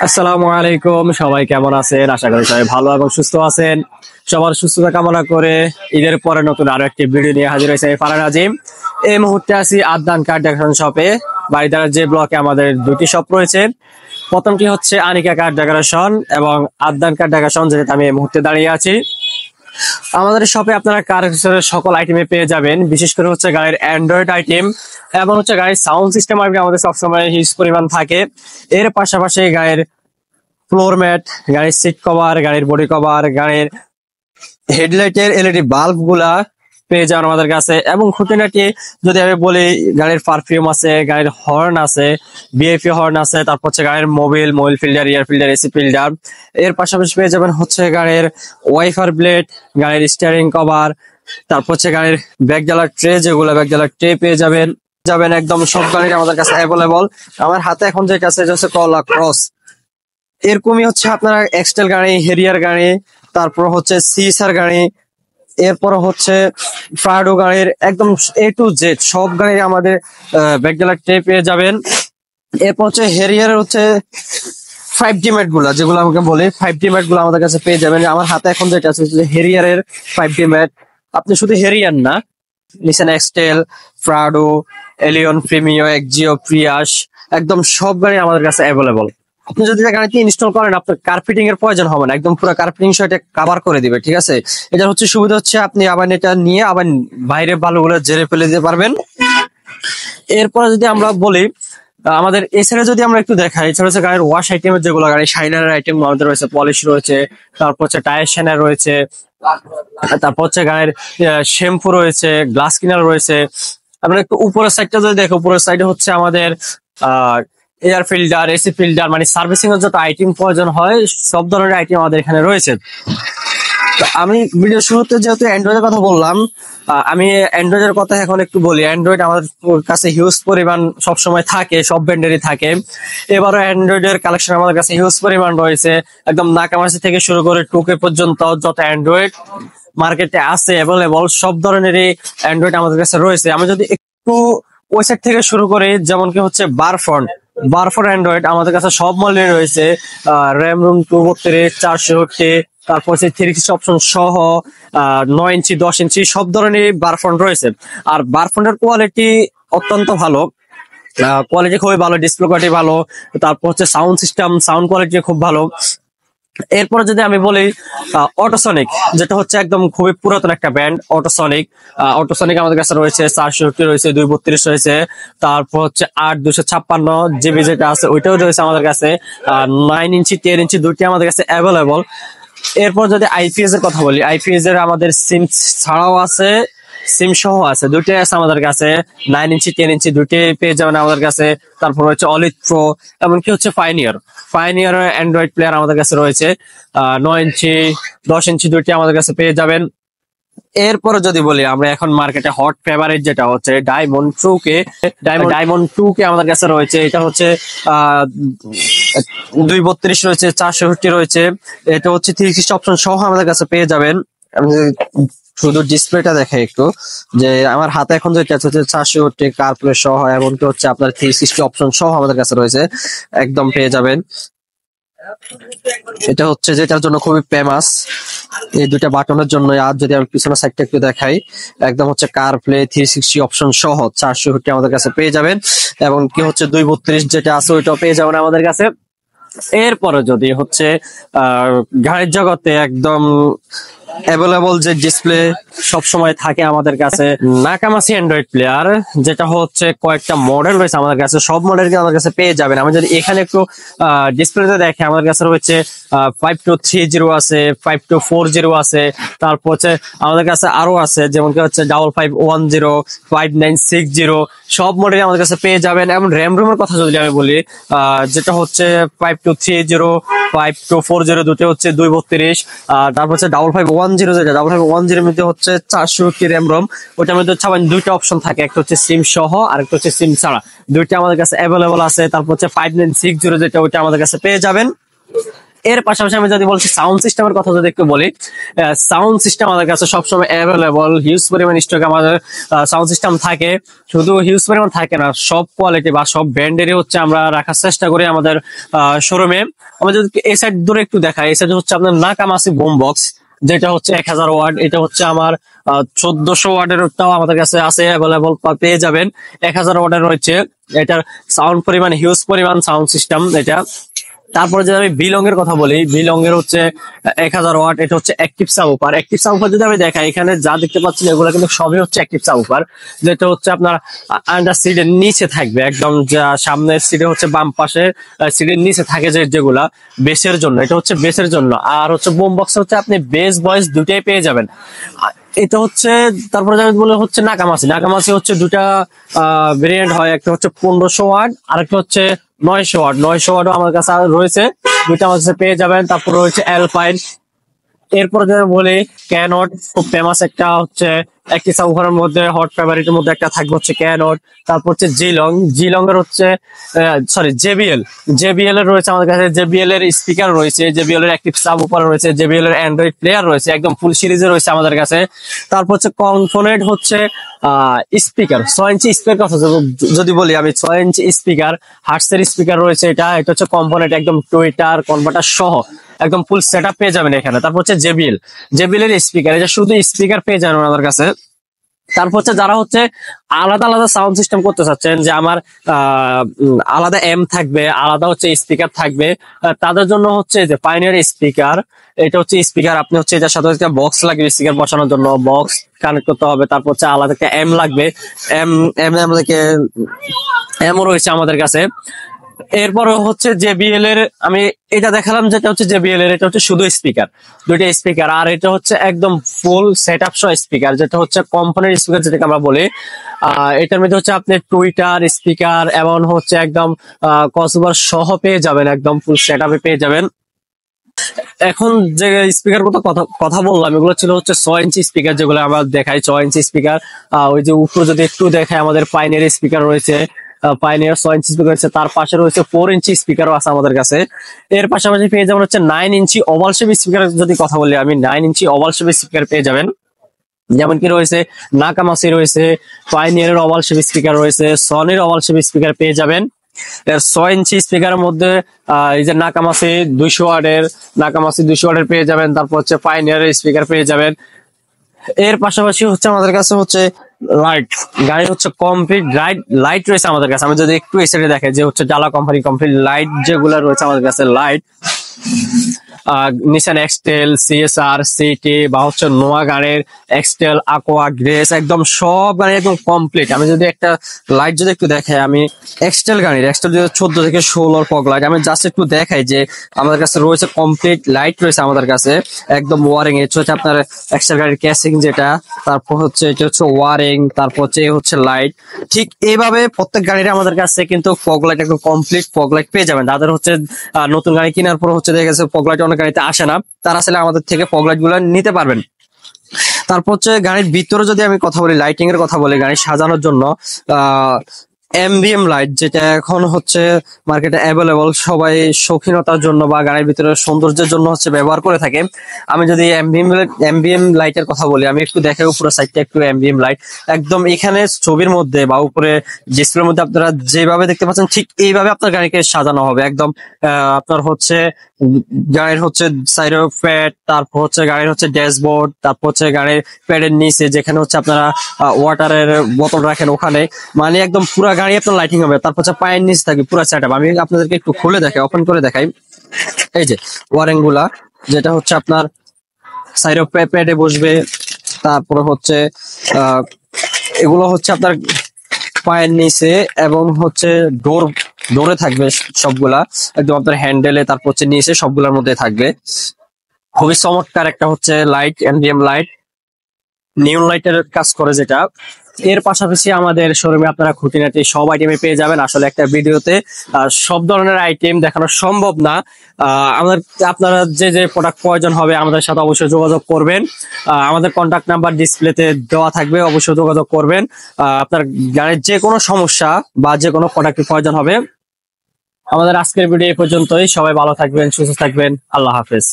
আসসালামু আলাইকুম, সবাই কেমন আছেন? আশা করি সবাই ভালো এবং সুস্থ আছেন। সবার সুস্থতা কামনা করে ঈদের পরে নতুন আরো একটি ভিডিও নিয়ে হাজির হয়েছে ফারহান আজিম। এই মুহূর্তে আছি আদনান কার ডেকোরেশন শপে। বাড়িদার যে ব্লকে আমাদের দুটি শপ রয়েছে, প্রথমটি হচ্ছে আনিকা কার ডেকোরেশন এবং আদনান কার ডেকোরেশন, যেটা আমি এই মুহূর্তে দাঁড়িয়ে আছি। আমাদের শপে আপনারা কার সকল আইটেমে পেয়ে যাবেন, বিশেষ করে হচ্ছে গাড়ির অ্যান্ড্রয়েড আইটেম এবং হচ্ছে গাড়ির সাউন্ড সিস্টেম আমাদের সবসময় হিউজ পরিমাণ থাকে। এর পাশাপাশি গাড়ির ফ্লোর ম্যাট, গাড়ির সিট কভার, গাড়ির বডি কভার, গাড়ির হেডলাইটের এলইডি বাল্ব গুলা পেয়ে যান আমাদের কাছে। এবং খুঁটিনাটি যদি আমি বলি, গাড়ির পারফিউম আছে, গাড়ির হর্ন আছে, বিএফি হর্ন আছে, তারপর হচ্ছে গাড়ির Mobil filter, air filter, AC filter. এর পাশাপাশি পেয়ে যাবেন হচ্ছে গাড়ির ওয়াইফার ব্লেড, গাড়ির স্টিয়ারিং কভার, তারপর হচ্ছে গাড়ির ব্যাক জ্বালার ট্রে, যেগুলো ব্যাক জ্বালার ট্রে পেয়ে যাবেন একদম সব গাড়ির আমাদের কাছে অ্যাভেলেবল। আমার হাতে এখন যেটা আছে এটা হচ্ছে কলা ক্রস। এরকমই হচ্ছে আপনার এক্সটেল গাড়ি, হেরিয়ার গাড়ি, তারপর হচ্ছে সিসার গাড়ি, এরপর হচ্ছে প্রাডো গাড়ির একদম এ টু জেড সব গাড়ির আমাদের ব্যাকডালার ট্রে পেয়ে যাবেন। এরপর হচ্ছে হেরিয়ার হচ্ছে 5D ম্যাট গুলা, যেগুলো আমাকে বলে 5D ম্যাট গুলো আমাদের কাছে পেয়ে যাবেন। আমার হাতে এখন যেটা আছে হেরিয়ারের 5D ম্যাট। আপনি শুধু হেরিয়ার না, Nissan X-Trail, Prado, Allion, Premio, Axio, Prius, একদম সব গাড়ি আমাদের কাছে অ্যাভেলেবল। আপনি যদি গাড়িতে ইনস্টল করেন, আপনার কার্পেটিং এর প্রয়োজন হবে না, একদম পুরো কার্পেটিং সহ এটা কভার করে দিবে। ঠিক আছে, এটা হচ্ছে সুবিধা হচ্ছে আপনি আবার এটা নিয়ে আবার বাইরে বালুগুলো জেরে ফেলে দিতে পারবেন। এরপরে যদি আমরা বলি, আমাদের এছাড়া যদি আমরা একটু দেখাই, এছাড়া হচ্ছে গাড়ির ওয়াশ আইটেমের যেগুলো, গাড়ির শাইনারের আইটেম আমাদের রয়েছে, পলিশ রয়েছে, তারপর হচ্ছে টায়ার শাইনার রয়েছে, তারপর হচ্ছে গাড়ির শ্যাম্পু রয়েছে, গ্লাস ক্লিনার রয়েছে। আমরা একটু উপরের সাইডটা যদি দেখো, উপরের সাইডে হচ্ছে আমাদের এয়ার ফিল্টার, এসি ফিল্টার, মানে সার্ভিসিং এর যত আইটেম প্রয়োজন হয় সব ধরনের আইটেম আমাদের এখানে রয়েছে। আমি ভিডিও শুরুতে যেহেতু অ্যান্ড্রয়েডের কথা বললাম, আমি অ্যান্ড্রয়েডের কথা এখন একটু বলি। অ্যান্ড্রয়েড আমাদের কাছে হিউজ পরিমাণ সবসময় থাকে, সব ব্র্যান্ডেরই থাকে। এবারও অ্যান্ড্রয়েডের কালেকশন আমাদের কাছে হিউজ পরিমাণ রয়েছে, একদম নাকামাসি থেকে শুরু করে টুকে পর্যন্ত যত অ্যান্ড্রয়েড মার্কেটে আছে অ্যাভেলেবল, সব ধরনেরই অ্যান্ড্রয়েড আমাদের কাছে রয়েছে। আমি যদি একটু ওয়েবসাইট থেকে শুরু করি, যেমন কি হচ্ছে বারফোন অ্যান্ড্রয়েড আমাদের কাছে সব মডেলের রয়েছে, র্যাম রুম 232, 460, তারপর হচ্ছে 360 অপশন সহ 9 ইঞ্চি, 10 ইঞ্চি সব ধরনের বারফোন রয়েছে। আর বারফোনের কোয়ালিটি অত্যন্ত ভালো, কোয়ালিটি খুবই ভালো, ডিসপ্লে কোয়ালিটি ভালো, তারপর হচ্ছে সাউন্ড সিস্টেম, সাউন্ড কোয়ালিটি খুব ভালো। এরপরে যদি আমি বলি অটোসনিক, যেটা হচ্ছে একদম খুবই পুরাতন একটা ব্র্যান্ড, অটোসনিক আমাদের কাছে রয়েছে, 460 রয়েছে, 232 রয়েছে, তারপর হচ্ছে 8/256 GB যেটা আছে ওইটাও রয়েছে আমাদের কাছে। 9 ইঞ্চি, 10 ইঞ্চি দুটি আমাদের কাছে অ্যাভেলেবল। এরপর যদি আইপিএস এর কথা বলি, আইপিএস এর আমাদের সিম ছাড়াও আছে, সিম সহ আছে, দুটোই আছে আমাদের কাছে। 9 ইঞ্চি, 10 ইঞ্চি দুটি পেয়ে যাবেন আমাদের কাছে। তারপর হচ্ছে অলিভ প্রো, এমনকি হচ্ছে ফাইনিয়ার অ্যান্ড্রয়েড প্লেয়ার আমাদের কাছে রয়েছে। 9 ইঞ্চি, 10 ইঞ্চি দুটি আমাদের কাছে পেয়ে যাবেন। এরপরে যদি বলি, আমরা এখন মার্কেটে হট ফেভারিট যেটা হচ্ছে ডায়মন্ড 2K আমাদের কাছে রয়েছে। এটা হচ্ছে 232 রয়েছে, 460 রয়েছে, এটা হচ্ছে 360 অপশন সহ আমাদের কাছে পেয়ে যাবেন। আমি শুধু ডিসপ্লেটা দেখাই একটু, যে আমার হাতে এখন যেটা হচ্ছে 460 কার্প্লে সহ, এমনকি হচ্ছে আপনার 360 অপশন সহ আমাদের কাছে রয়েছে, একদম পেয়ে যাবেন। এটা হচ্ছে যেটার জন্য খুবই ফেমাস, এই দুইটা বাটনের জন্য। আর যদি আমি পিছনের সাইডটা একটু দেখাই, একদম হচ্ছে কার প্লে 360 অপশন সহ 460 আমাদের কাছে পেয়ে যাবেন। এবং কি হচ্ছে 232 যেটা আছে ওইটাও পেয়ে যাবেন আমাদের কাছে। এরপরে যদি হচ্ছে গাড়ির জগতে একদম অ্যাভেলেবল যে ডিসপ্লে সবসময় থাকে আমাদের কাছে, নাকামাসি অ্যান্ড্রয়েড প্লেয়ার, যেটা হচ্ছে কয়েকটা মডেল রয়েছে আমাদের কাছে, সব মডেল আমাদের কাছে পেয়ে যাবেন। আমি যদি এখানে একটু ডিসপ্লেতে দেখে, আমাদের কাছে রয়েছে 5230 আছে, 5240 আছে, তারপর হচ্ছে আমাদের কাছে আরো আছে, যেমন কি হচ্ছে 5510, 5960, সব মডেল আমাদের কাছে পেয়ে যাবেন। এবং র্যাম রুমের কথা যদি আমি বলি, যেটা হচ্ছে 5230, 5240 দুটো হচ্ছে 232, তারপর হচ্ছে 5510, যেটা 5510 মধ্যে হচ্ছে 460 র্যাম রোম। ওটার মধ্যে হচ্ছে আবার দুইটা অপশন থাকে, একটা হচ্ছে সিম সহ আর একটা হচ্ছে সিম ছাড়া, দুইটা আমাদের কাছে অ্যাভেলেবল আছে। তারপর হচ্ছে 5960 যেটা ওইটা আমাদের কাছে পেয়ে যাবেন। এর পাশাপাশি আমি যদি বলছি সাউন্ড সিস্টেমের কথা যদি একটু বলি, সাউন্ড সিস্টেম আমাদের কাছে সবসময় অ্যাভেলেবল, হিউজ পরিমাণ স্টক আমাদের সাউন্ড সিস্টেম থাকে। শুধু হিউজ পরিমাণ থাকে না, সব কোয়ালিটি বা সব ব্র্যান্ডেরই হচ্ছে আমরা রাখার চেষ্টা করি আমাদের শোরুমে। আমরা যদি এই সাইড ধরে একটু দেখাই, এই সাইড হচ্ছে আপনার নাকামাসি বুম বক্স, যেটা হচ্ছে 1000 ওয়াট। এটা হচ্ছে আমার 1400 ওয়াটেরটাও আমাদের কাছে আছে, অ্যাভেলেবল পেয়ে যাবেন। 1000 ওয়াটের রয়েছে, এটার সাউন্ড পরিমাণ হিউজ পরিমাণ সাউন্ড সিস্টেম এটা। তারপরে যদি আমি বিলং এর কথা বলি, বিলং এর হচ্ছে 1000 ওয়াট। এটা হচ্ছে অ্যাক্টিভ সাবউফার। অ্যাক্টিভ সাবউফার যদি আমি দেখাই, এখানে যা দেখতে পাচ্ছেন এগুলো কিন্তু সবই হচ্ছে অ্যাক্টিভ সাবউফার, যেটা হচ্ছে আপনার আন্ডার সিটের নিচে থাকবে একদম। যা সামনের সিটে হচ্ছে বাম পাশে সিটের নিচে থাকে যেগুলা বেসের জন্য, এটা হচ্ছে বেসের জন্য। আর হচ্ছে বুম বক্স হচ্ছে আপনি বেস ভয়েস দুটাই পেয়ে যাবেন। এটা হচ্ছে, তারপরে যদি বলে হচ্ছে নাকামাসি। নাকামাসি হচ্ছে দুটা ভেরিয়েন্ট হয়, একটা হচ্ছে 1500 ওয়াট আর একটা হচ্ছে 900 ওয়াট। 900 ওয়াটও আমার কাছে রয়েছে, দুইটা আমার কাছে পেয়ে যাবেন। তারপরে রয়েছে অ্যালপাইন। এরপরে যদি বলি ক্যানট, খুব ফেমাস একটা হচ্ছে একটি সাবউফারের মধ্যে হট ফেভারিটের মধ্যে একটা থাকবে হচ্ছে ক্যানট। তারপর হচ্ছে জিলং। জিলং এর হচ্ছে সরি জেবিএল। জেবিএল এর রয়েছে আমাদের কাছে, জেবিএল এর স্পিকার রয়েছে, জেবিএল এর অ্যাক্টিভ সাবউফার রয়েছে, জেবিএল এর অ্যান্ড্রয়েড প্লেয়ার রয়েছে, একদম ফুল সিরিজে রয়েছে আমাদের কাছে। তারপর হচ্ছে কনফোনেট হচ্ছে স্পিকার, 6 ইঞ্চি স্পিকার কথা যদি বলি আমি, 6 ইঞ্চি স্পিকার, হার্টসের স্পিকার রয়েছে। এটা হচ্ছে কম্পোনেন্ট একদম টুইটার কনভার্টার সহ একদম ফুল সেটআপ পেয়ে যাবেন এখানে। তারপর হচ্ছে জেবিএল। জেবিএল এর স্পিকার, এটা শুধু স্পিকার পেয়ে যাবেন আমাদের কাছে। তারপর হচ্ছে যারা হচ্ছে আলাদা আলাদা সাউন্ড সিস্টেম করতে চাচ্ছেন, যে আমার আলাদা এম থাকবে, আলাদা হচ্ছে স্পিকার থাকবে, তাদের জন্য হচ্ছে যে পাইনিয়ার স্পিকার। এটা হচ্ছে স্পিকার, আপনি হচ্ছে এটার সাথে একটা বক্স লাগবে স্পিকার বসানোর জন্য, বক্স কানেক্ট করতে হবে। তারপর হচ্ছে আলাদা একটা এম লাগবে, এম এম আমাদেরকে এমও রয়েছে আমাদের কাছে। এরপরে হচ্ছে জেবিএল এর, আমি এটা দেখালাম যেটা হচ্ছে জেবিএল এর, এটা হচ্ছে শুধু স্পিকার, দুইটা স্পিকার। আর এটা হচ্ছে একদম ফুল সেটআপ সহ স্পিকার, যেটা হচ্ছে কোম্পানির স্পিকার যেটাকে আমরা বলি। এটার মধ্যে হচ্ছে আপনি টুইটার স্পিকার এবং হচ্ছে একদম কসবার সহ পেয়ে যাবেন, একদম ফুল সেটআপে পেয়ে যাবেন। এখন যে স্পিকার কথা বললাম, এগুলো ছিল হচ্ছে 6 ইঞ্চি স্পিকার, যেগুলো আমরা দেখাই 6 ইঞ্চি স্পিকার। ওই যে উপরে যদি একটু দেখায়, আমাদের পাইনিয়ার স্পিকার রয়েছে, পাইনিয়ার 6 ইঞ্চি স্পিকার রয়েছে। তার পাশে রয়েছে 4 ইঞ্চি স্পিকারও আছে আমাদের কাছে। এর পাশাপাশি পেয়ে যাবেন হচ্ছে 9 ইঞ্চি ওভাল শেপ স্পিকার। যদি কথা বলি আমি, 9 ইঞ্চি ওভাল শেপ স্পিকার পেয়ে যাবেন। যেমন কি রয়েছে নাকামাসি রয়েছে, পাইনিয়ারের ওভাল শেপ স্পিকার রয়েছে, সনির ওভাল শেপ স্পিকার পেয়ে যাবেন। 6 ইঞ্চি স্পিকারের মধ্যে এই যে নাকামাসি 200 ওয়াটের, নাকামাসি 200 ওয়াটের পেয়ে যাবেন। তারপর হচ্ছে পাইনিয়ারের স্পিকার পেয়ে যাবেন। এর পাশাপাশি হচ্ছে আমাদের কাছে হচ্ছে লাইট, গাড়ি হচ্ছে কমপ্লিট লাইট রয়েছে আমাদের কাছে। আমি যদি একটু এই সাইডে দেখাই, যে হচ্ছে ডালা কোম্পানি কমপ্লিট লাইট যেগুলো রয়েছে আমাদের কাছে, লাইট নিসান এক্সটেল, সিএসআর, সিটি বা হচ্ছে নোয়া গাড়ির এক্সটেল, aqua, গ্রেস, একদম সব গাড়ি একদম কমপ্লিট। আমি যদি একটা লাইট যদি একটু দেখাই, আমি এক্সটেল গাড়ির, এক্সটেল 14 থেকে 16 ফগ লাইট আমি জাস্ট একটু দেখাই, যে আমাদের কাছে রয়েছে কমপ্লিট লাইট রয়েছে আমাদের কাছে একদম ওয়ারিং। এটা হচ্ছে আপনার এক্সটেল গাড়ির ক্যাসিং যেটা, তারপর হচ্ছে এটা হচ্ছে ওয়ারিং, তারপর হচ্ছে হচ্ছে লাইট। ঠিক এইভাবে প্রত্যেক গাড়ির আমাদের কাছে কিন্তু ফগ লাইট একদম কমপ্লিট ফগ লাইট পেয়ে যাবেন। তাদের হচ্ছে নতুন গাড়ি কেনার পর হচ্ছে দেখা গেছে ফগ লাইট অনেক গাড়িতে আসে না, তারা আসলে আমাদের থেকে ফগ লাইট গুলো নিতে পারবেন। তারপর হচ্ছে গাড়ির ভিতরে যদি আমি কথা বলি, লাইটিং এর কথা বলি, গাড়ি সাজানোর জন্য এমবিএম লাইট, যেটা এখন হচ্ছে মার্কেটে অ্যাভেলেবল, সবাই শৌখিনতার জন্য বা গাড়ির ভিতরে সৌন্দর্যের জন্য হচ্ছে ব্যবহার করে থাকে। আমি যদি এমবিএম লাইটের কথা বলি, আমি একটু দেখাই উপরে সাইডটা একটু এমবিএম লাইট, একদম এখানে ছবির মধ্যে বা উপরে ডিসপ্লের মধ্যে আপনারা যেভাবে দেখতে পাচ্ছেন ঠিক এইভাবে আপনার গাড়িকে সাজানো হবে একদম। আপনার হচ্ছে গাড়ির হচ্ছে সাইড প্যাড, তারপর হচ্ছে গাড়ির হচ্ছে ড্যাশবোর্ড, তারপর হচ্ছে গাড়ির প্যাডের নিচে যেখানে হচ্ছে আপনারা ওয়াটারের বোতল রাখেন ওখানে, মানে একদম পুরো গাড়ি আপনার লাইটিং হবে। তারপর হচ্ছে পায়ের নিচ থাকে পুরো সেটআপ। আমি আপনাদেরকে একটু খুলে দেখাই, ওপেন করে দেখাই। এই যে ওয়ারিং গুলা, যেটা হচ্ছে আপনার সাইড প্যাডে বসবে, তারপরে হচ্ছে এগুলো হচ্ছে আপনার পায়ের নিচে এবং হচ্ছে ডোরে থাকবে সবগুলা, একদম আপনার হ্যান্ডেলে, তারপর হচ্ছে নিচে সবগুলোর মধ্যে থাকবে। খুবই চমৎকার একটা হচ্ছে লাইট, এমবিএম লাইট, নিয়ন লাইটের কাজ করে যেটা। এর পাশাপাশি আমাদের শোরুমে আপনারা খুঁটিনাটি সব আইটেমে পেয়ে যাবেন। আসলে একটা ভিডিওতে সব ধরনের আইটেম দেখানো সম্ভব না। আপনারা যে যে প্রোডাক্ট প্রয়োজন হবে আমাদের সাথে অবশ্যই যোগাযোগ করবেন। আমাদের কন্ট্যাক্ট নাম্বার ডিসপ্লেতে দেওয়া থাকবে, অবশ্যই যোগাযোগ করবেন। আপনার গাড়ির যে কোনো সমস্যা বা যে কোনো প্রোডাক্টের প্রয়োজন হবে আমাদের আজকের ভিডিও এই পর্যন্তই। সবাই ভালো থাকবেন, সুস্থ থাকবেন। আল্লাহ হাফেজ।